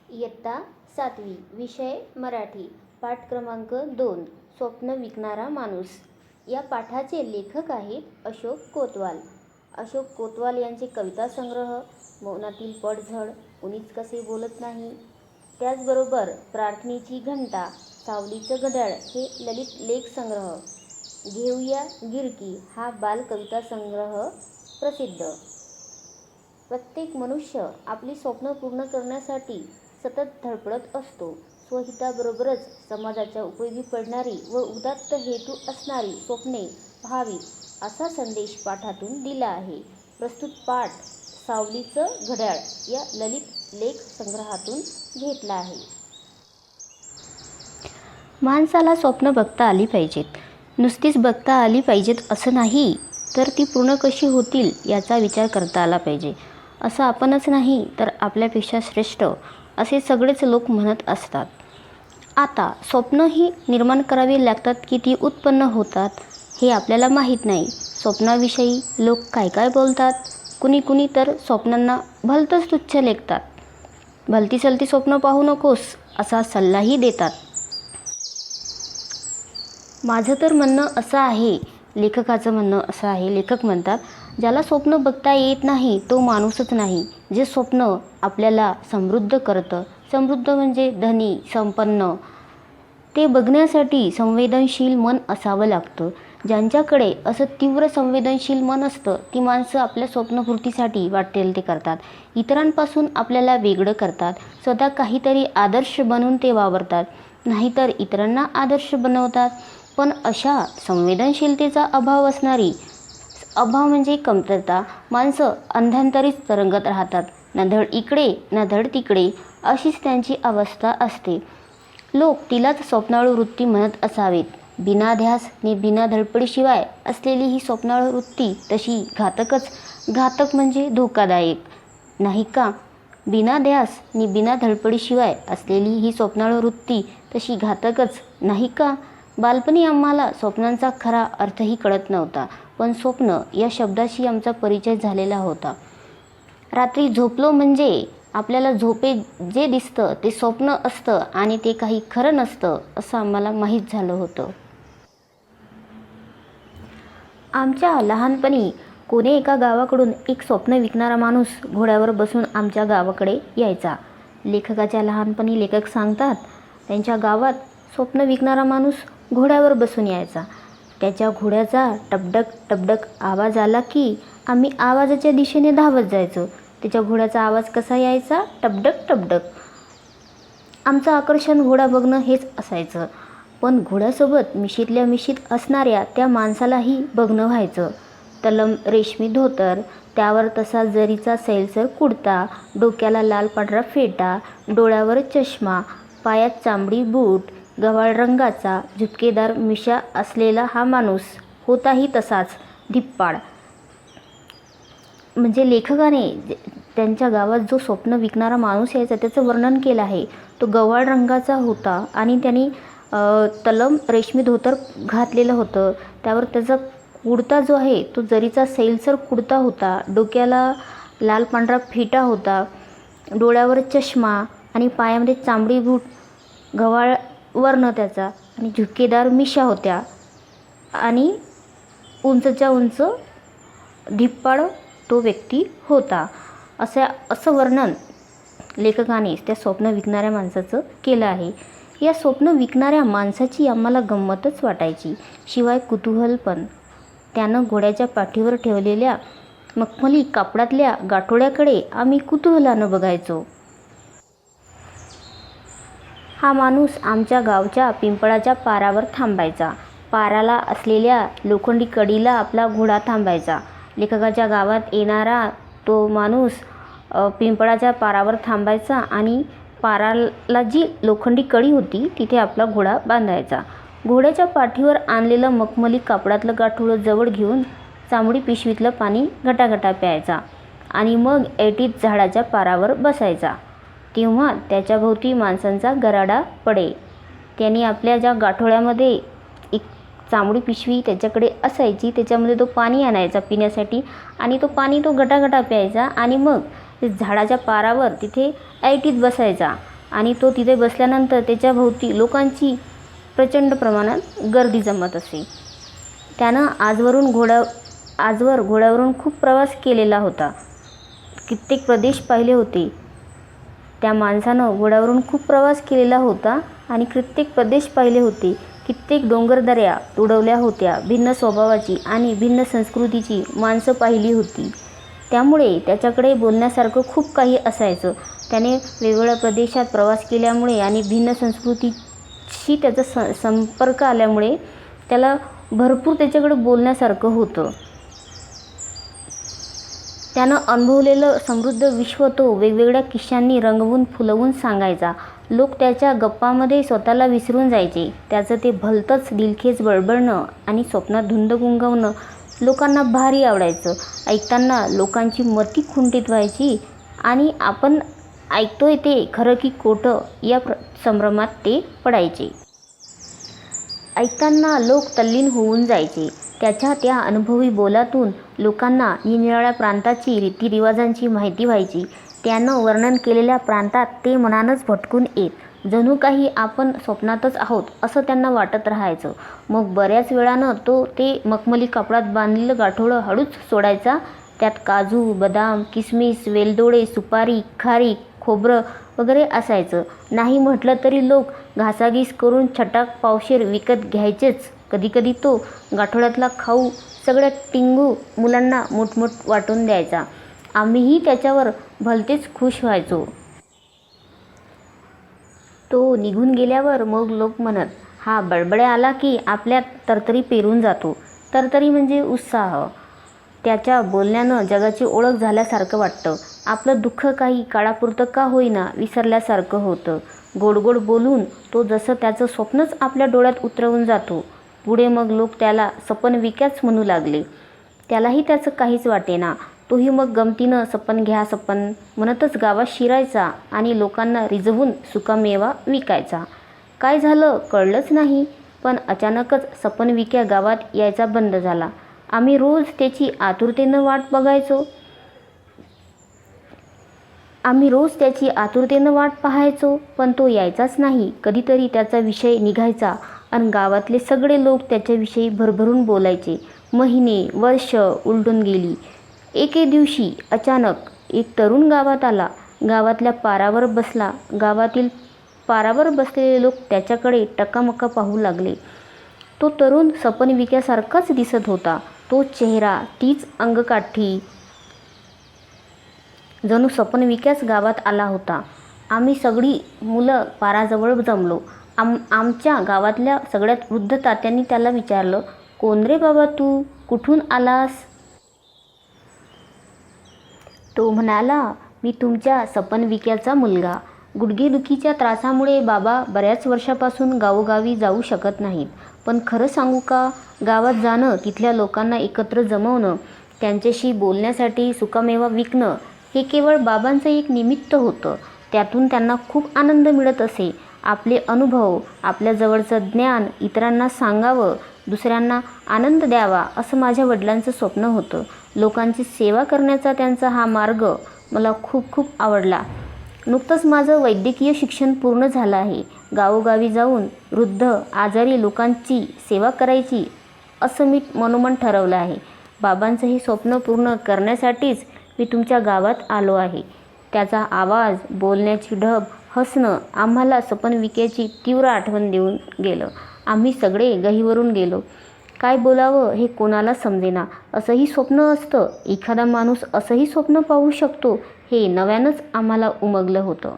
इयत्ता 7वी विषय मराठी पाठ क्रमांक 2 स्वप्न विकणारा माणूस. या पाठाचे लेखक आहेत अशोक कोतवाल. अशोक कोतवाल यांचे कविता संग्रह मौनातील पडझड, कुणीच कसे बोलत नाही, त्याचबरोबर प्रार्थनेची घंटा, सावलीचं घड्याळ हे ललित लेख संग्रह, घेऊया गिरकी हा बालकविता संग्रह प्रसिद्ध. प्रत्येक मनुष्य आपली स्वप्न पूर्ण करण्यासाठी सतत धडपडत असतो. स्वहिताबरोबरच समाजाच्या उपयोगी पडणारी व उदात्त हेतू असणारी स्वप्ने पहावीत असा संदेश पाठातून दिला आहे. प्रस्तुत पाठ सावलीचं घड्याळ या ललित लेख संग्रहातून घेतला आहे. माणसाला स्वप्न बघता आली पाहिजेत. नुसतीच बघता आली पाहिजेत असं नाही, तर ती पूर्ण कशी होतील याचा विचार करता आला पाहिजे. असं आपणच नाही तर आपल्यापेक्षा श्रेष्ठ असे सगळेच लोक म्हणत असतात. आता स्वप्नही निर्माण करावी लागतात की ती उत्पन्न होतात हे आपल्याला माहीत नाही. स्वप्नाविषयी लोक काय काय बोलतात. कुणी तर स्वप्नांना भलतंच तुच्छ लेखतात. भलती सलती स्वप्न पाहू नकोस असा सल्लाही देतात. माझं तर म्हणणं असं आहे, लेखकाचं म्हणणं असं आहे, लेखक म्हणतात, ज्याला स्वप्न बघता येत नाही तो माणूसच नाही. जे स्वप्न आपल्याला समृद्ध करतं, समृद्ध म्हणजे धनी, संपन्न, ते बघण्यासाठी संवेदनशील मन असावं लागतं. ज्यांच्याकडे असं तीव्र संवेदनशील मन असतं ती माणसं आपल्या स्वप्नपूर्तीसाठी वाटेल ते करतात. इतरांपासून आपल्याला वेगळं करतात. स्वतः काहीतरी आदर्श बनवून ते वावरतात, नाहीतर इतरांना आदर्श बनवतात. पण अशा संवेदनशीलतेचा अभाव म्हणजे कमतरता. माणसं अंधांतरीच तरंगत राहतात. न धड इकडे न धड तिकडे अशीच त्यांची अवस्था असते. लोक तिलाच स्वप्नाळू वृत्ती म्हणत असावेत. बिना ध्यास नि बिना धडपडीशिवाय असलेली ही स्वप्नाळू वृत्ती तशी घातक म्हणजे धोकादायक नाही का? बिना ध्यास नि बिना धडपडीशिवाय असलेली ही स्वप्नाळू वृत्ती तशी घातकच नाही का? बालपणी आम्हाला स्वप्नांचा खरा अर्थही कळत नव्हता, पण स्वप्न या शब्दाशी आमचा परिचय झालेला होता. रात्री झोपलो म्हणजे आपल्याला झोपेत जे दिसतं ते स्वप्न असतं आणि ते काही खरं नसतं असं आम्हाला माहीत झालं होतं. आमच्या लहानपणी कोणे एका गावाकडून एक स्वप्न विकणारा माणूस घोड्यावर बसून आमच्या गावाकडे यायचा. लेखकाच्या लहानपणी लेखक सांगतात, त्यांच्या गावात स्वप्न विकणारा माणूस घोड्यावर बसून यायचा. त्याच्या घोड्याचा टबडक आवाज आला की आम्ही आवाजाच्या दिशेने धावत जायचो. त्याच्या घोड्याचा आवाज कसा यायचा? टबडक. आमचं आकर्षण घोडा बघणं हेच असायचं. पण घोड्यासोबत मिशीतल्या मिशीत असणाऱ्या त्या माणसालाही बघणं व्हायचं. तलम रेशमी धोतर, त्यावर तसा जरीचा सैलसर कुडता, डोक्याला लाल पांढरा फेटा, डोळ्यावर चष्मा, पायात चांबडी बूट, गव्हाळ रंगाचा झुपकेदार मिशा असलेला हा माणूस होताही तसाच धिप्पाड. म्हणजे लेखकाने त्यांच्या गावात जो स्वप्न विकणारा माणूस यायचा त्याचं वर्णन केलं आहे. तो गव्हाळ रंगाचा होता आणि त्यांनी तलम रेशमी धोतर घातलेलं होतं. त्यावर त्याचा कुडता जो आहे तो जरीचा सैलसर कुडता होता. डोक्याला लाल पांढरा फेटा होता, डोळ्यावर चष्मा आणि पायामध्ये चांबडी बूट, गव्हाळ वर्ण त्याचा आणि झुपकेदार मिशा होत्या आणि उंचच्या उंच धिप्पाड तो व्यक्ती होता. असं वर्णन लेखकाने त्या स्वप्न विकणाऱ्या माणसाचं केलं आहे. या स्वप्न विकणाऱ्या माणसाची आम्हाला गंमतच वाटायची, शिवाय कुतूहल पण. त्यानं घोड्याच्या पाठीवर ठेवलेल्या मखमली कापडातल्या गाठोड्याकडे आम्ही कुतूहलानं बघायचो. हा माणूस आमच्या गावच्या पिंपळाच्या पारावर थांबायचा. पाराला असलेल्या लोखंडी कडीला आपला घोडा थांबायचा. लेखकाच्या गावात येणारा तो माणूस पिंपळाच्या पारावर थांबायचा आणि पाराला जी लोखंडी कडी होती तिथे आपला घोडा बांधायचा. घोड्याच्या पाठीवर आणलेलं मखमली कापडातलं गाठोडं जवळ घेऊन चांबडी पिशवीतलं पाणी घटाघटा प्यायचा आणि मग ऐटीत झाडाच्या पारावर बसायचा. तेव्हा त्याच्याभोवती माणसांचा गराडा पडे. त्यांनी आपल्या ज्या गाठोड्यामध्ये एक चांबडी पिशवी त्याच्याकडे असायची, त्याच्यामध्ये तो पाणी आणायचा पिण्यासाठी आणि तो घटाघटा प्यायचा आणि मग झाडाच्या पारावर तिथे ऐटीत बसायचा आणि तो तिथे बसल्यानंतर त्याच्या भोवती लोकांची प्रचंड प्रमाणात गर्दी जमत असे. त्यानं आजवर घोड्यावरून खूप प्रवास केलेला होता. कित्येक प्रदेश पाहिले होते. त्या माणसानं घोड्यावरून खूप प्रवास केलेला होता आणि कित्येक प्रदेश पाहिले होते. कित्येक डोंगरदऱ्या तुडवल्या होत्या. भिन्न स्वभावाची आणि भिन्न संस्कृतीची माणसं पाहिली होती. त्यामुळे त्याच्याकडे बोलण्यासारखं खूप काही असायचं. त्याने वेगवेगळ्या प्रदेशात प्रवास केल्यामुळे आणि भिन्न संस्कृतीशी त्याचा संपर्क आल्यामुळे त्याला भरपूर त्याच्याकडे बोलण्यासारखं होतं. त्यानं अनुभवलेलं समृद्ध विश्व तो वेगवेगळ्या किस्स्यांनी रंगवून फुलवून सांगायचा. लोक त्याच्या गप्पामध्ये स्वतःला विसरून जायचे. त्याचं ते भलतंच दिलखेच बडबडणं आणि स्वप्नात धुंद गुंगवणं लोकांना भारी आवडायचं. ऐकताना लोकांची मती खुंटीत व्हायची आणि आपण ऐकतोय ते खरं की खोटं या संभ्रमात ते पडायचे. ऐकताना लोक तल्लीन होऊन जायचे. त्याच्या त्या अनुभवी बोलातून लोकांना निरनिराळ्या प्रांताची रीतिरिवाजांची माहिती व्हायची. त्यानं वर्णन केलेल्या प्रांतात ते मनानंच भटकून येत. जणू काही आपण स्वप्नातच आहोत असं त्यांना वाटत राहायचं. मग बऱ्याच वेळानं तो ते मखमली कापडात बांधलेलं गाठोडं हळूच सोडायचा. त्यात काजू, बदाम, किसमिस, वेलदोडे, सुपारी, खारीक, खोबरं वगैरे असायचं. नाही म्हटलं तरी लोक घासाघीस करून छटाक पावशेर विकत घ्यायचेच. कधीकधी तो गाठोड्यातला खाऊ सगळ्या टिंगू मुलांना मोठमोठ वाटून द्यायचा. आम्हीही त्याच्यावर भलतेच खुश व्हायचो. तो निघून गेल्यावर मग लोक म्हणत, हा बडबड्या आला की आपल्यात तरतरी पेरून जातो. तरतरी म्हणजे उत्साह. त्याच्या बोलण्यानं जगाची ओळख झाल्यासारखं वाटतं. आपलं दुःख काही काळापुरतं का होईना विसरल्यासारखं होतं. गोड गोड बोलून तो जसं त्याचं स्वप्नच आपल्या डोळ्यात उतरवून जातो. पुढे मग लोक त्याला सपन विक्याच म्हणू लागले. त्यालाही त्याचं काहीच वाटेना. तोही मग गमतीनं सपन घ्या सपन म्हणतच गावात शिरायचा आणि लोकांना रिझवून सुकामेवा विकायचा. काय झालं कळलंच नाही. पण अचानकच सपन विक्या गावात यायचा बंद झाला. आम्ही रोज त्याची आतुरतेनं वाट पाहायचो. पण तो यायचाच नाही. कधीतरी त्याचा विषय निघायचा आणि गावातले सगळे लोक त्याच्याविषयी भरभरून बोलायचे. महिने वर्ष उलटून गेली. एके दिवशी अचानक एक तरुण गावात आला. गावातल्या पारावर बसला. गावातील पारावर बसलेले लोक त्याच्याकडे टकामका पाहू लागले. तो तरुण सपन विक्यासारखाच दिसत होता. तो चेहरा, तीच अंगकाठी, जणू सपन विक्याच गावात आला होता. आम्ही सगळी मुलं पाराजवळ जमलो. आमच्या गावातल्या सगळ्यात वृद्ध तात्यांनी त्याला विचारलं, कोण रे बाबा तू, कुठून आलास? तो म्हणाला, मी तुमच्या सपन विक्याचा मुलगा. गुडघेदुखीच्या त्रासामुळे बाबा बऱ्याच वर्षापासून गावोगावी जाऊ शकत नाहीत. पण खरं सांगू का, गावात जाणं, तिथल्या लोकांना एकत्र जमवणं, त्यांच्याशी बोलण्यासाठी सुकामेवा विकणं हे केवळ बाबांचं एक निमित्त होतं. त्यातून त्यांना खूप आनंद मिळत असे. आपले अनुभव, आपल्या जवळचं ज्ञान इतरांना सांगावं, दुसऱ्यांना आनंद द्यावा असं माझ्या वडिलांचं स्वप्न होतं. लोकांची सेवा करण्याचा त्यांचा हा मार्ग मला खूप खूप आवडला. नुकतंच माझं वैद्यकीय शिक्षण पूर्ण झालं आहे. गावोगावी जाऊन वृद्ध आजारी लोकांची सेवा करायची असं मी मनोमन ठरवलं आहे. बाबांचं हे स्वप्न पूर्ण करण्यासाठीच मी तुमच्या गावात आलो आहे. त्याचा आवाज, बोलण्याची ढब, हसणं आम्हाला सपन विक्याची तीव्र आठवण देऊन गेलं. आम्ही सगळे गहिवरून गेलो. काय बोलावं हे कोणाला समजेना. असंही स्वप्न असतं, एखादा माणूस असंही स्वप्न पाहू शकतो हे नव्यानंच आम्हाला उमगलं होतं.